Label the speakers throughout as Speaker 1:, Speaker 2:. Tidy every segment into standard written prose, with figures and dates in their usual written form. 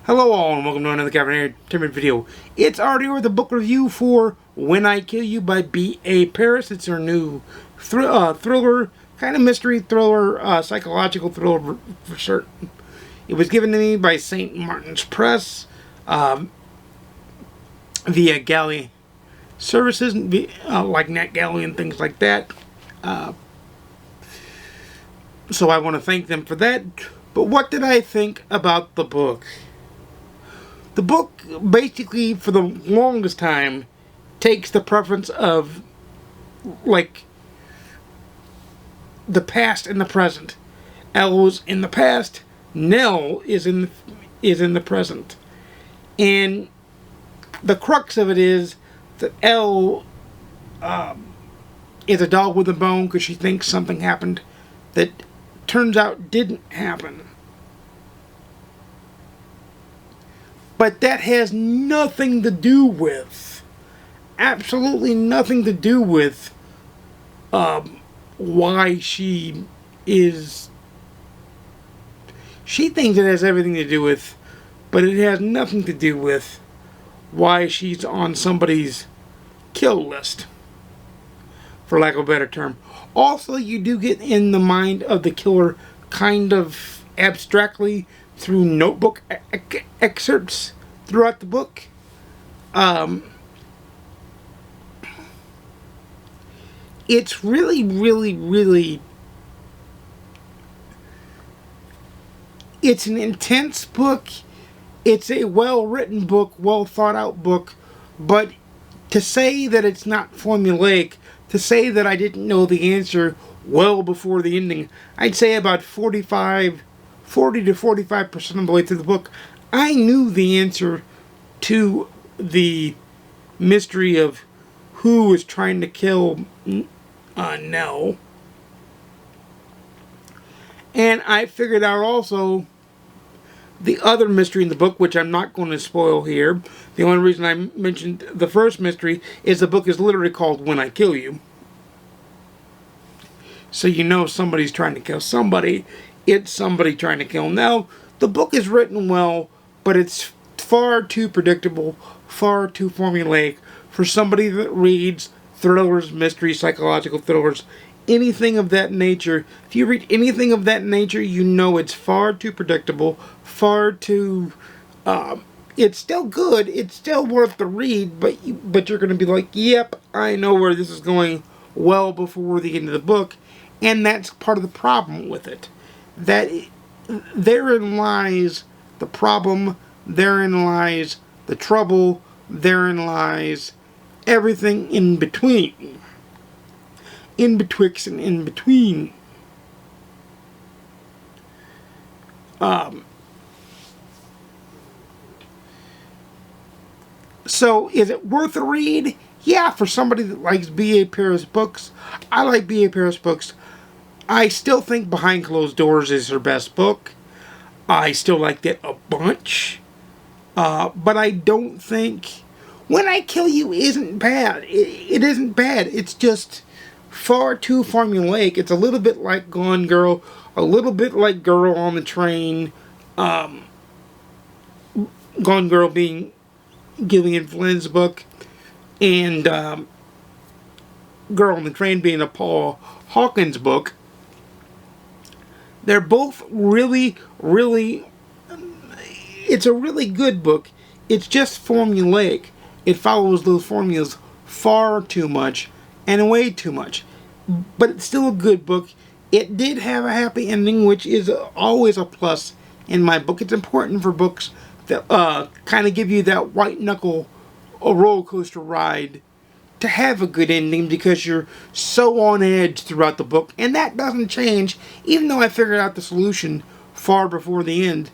Speaker 1: Hello all and welcome to another Cabernet video. It's already with a book review for When I Kill You by B.A. Paris. It's her new thriller, kind of mystery thriller, psychological thriller for certain. It was given to me by St. Martin's Press via Galley services, like Galley and things like that. So I want to thank them for that. But what did I think about the book? The book, basically, for the longest time, takes the preference of, like, the past and the present. Elle's in the past, Nell is in the present. And the crux of it is that Elle is a dog with a bone because she thinks something happened that turns out didn't happen. But that has nothing to do with, absolutely nothing to do with, why she is. She thinks it has everything to do with, but it has nothing to do with why she's on somebody's kill list, for lack of a better term. Also, you do get in the mind of the killer kind of abstractly through notebook excerpts throughout the book. It's really, it's an intense book. It's a well-written book, well-thought-out book, but to say that it's not formulaic, to say that I didn't know the answer well before the ending, I'd say about 40 to 45% of the way through the book, I knew the answer to the mystery of who was trying to kill Nell. And I figured out also the other mystery in the book, which I'm not going to spoil here. The only reason I mentioned the first mystery is the book is literally called When I Kill You. So you know somebody's trying to kill somebody. It's somebody trying to kill Nell. The book is written well, but it's far too predictable, far too formulaic for somebody that reads thrillers, mysteries, psychological thrillers, anything of that nature. If you read anything of that nature, you know it's far too predictable, far too. It's still good. It's still worth the read, but you're going to be like, yep, I know where this is going well before the end of the book, and that's part of the problem with it. That therein lies the problem, therein lies the trouble, therein lies everything in between. In betwixt and in between. So, is it worth a read? Yeah, for somebody that likes B.A. Paris books. I like B.A. Paris books. I still think Behind Closed Doors is her best book. I still like it a bunch. But I don't think When I Kill You isn't bad. It isn't bad. It's just far too formulaic. It's a little bit like Gone Girl, a little bit like Girl on the Train. Gone Girl being Gillian Flynn's book, and Girl on the Train being a Paul Hawkins book. They're both really, it's a really good book. It's just formulaic. It follows those formulas far too much and way too much. But it's still a good book. It did have a happy ending, which is always a plus in my book. It's important for books that kind of give you that white knuckle roller coaster ride to have a good ending, because you're so on edge throughout the book, and that doesn't change. Even though I figured out the solution far before the end,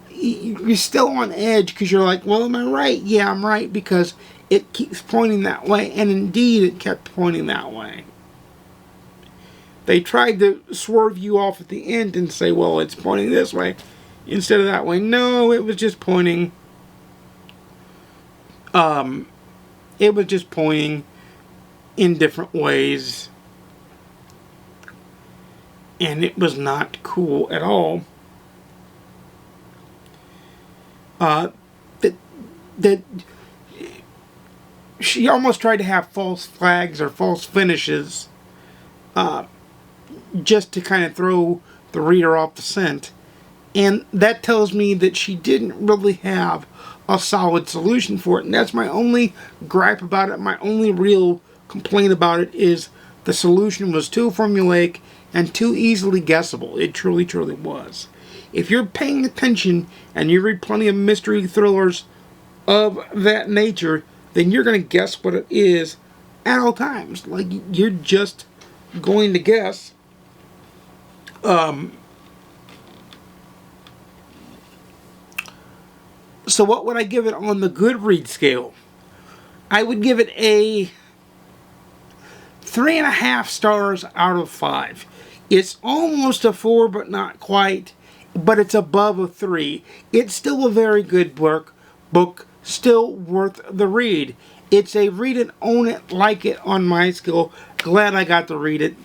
Speaker 1: you're still on edge because you're like, well, am I right? Yeah, I'm right, because it keeps pointing that way, and indeed it kept pointing that way. They tried to swerve you off at the end and say, well, it's pointing this way instead of that way. No, it was just pointing. It was just pointing in different ways, and it was not cool at all. that that she almost tried to have false flags or false finishes, just to kind of throw the reader off the scent. And that tells me that she didn't really have a solid solution for it. And that's my only gripe about it. My only real complaint about it is the solution was too formulaic and too easily guessable. It truly, truly was. If you're paying attention and you read plenty of mystery thrillers of that nature, then you're going to guess what it is at all times. Like, you're just going to guess. So what would I give it on the GoodReads scale? I would give it a 3.5 stars out of 5. It's almost a 4, but not quite. But it's above a 3. It's still a very good book, still worth the read. It's a read it, own it, like it on my scale. Glad I got to read it.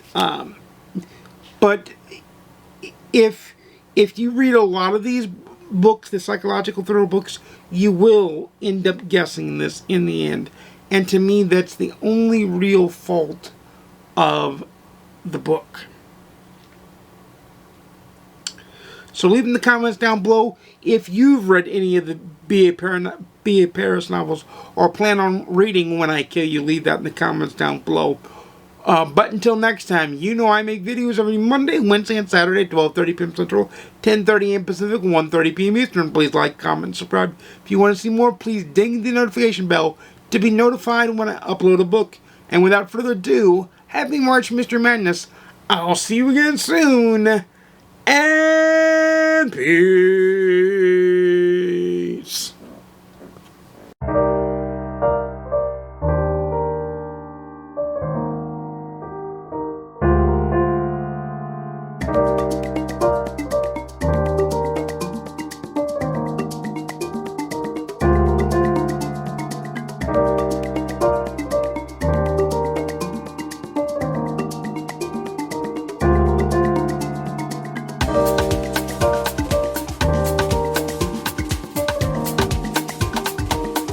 Speaker 1: But if you read a lot of these books, the psychological thriller books, you will end up guessing this in the end. And to me, that's the only real fault of the book. So leave in the comments down below if you've read any of the B.A. Paris novels or plan on reading When I Kill You. Leave that in the comments down below. But until next time, you know I make videos every Monday, Wednesday, and Saturday, 12:30 p.m. Central, 10:30 a.m. Pacific, 1:30 p.m. Eastern. Please like, comment, subscribe. If you want to see more, please ding the notification bell to be notified when I upload a book. And without further ado, happy March, Mr. Madness. I'll see you again soon. And peace.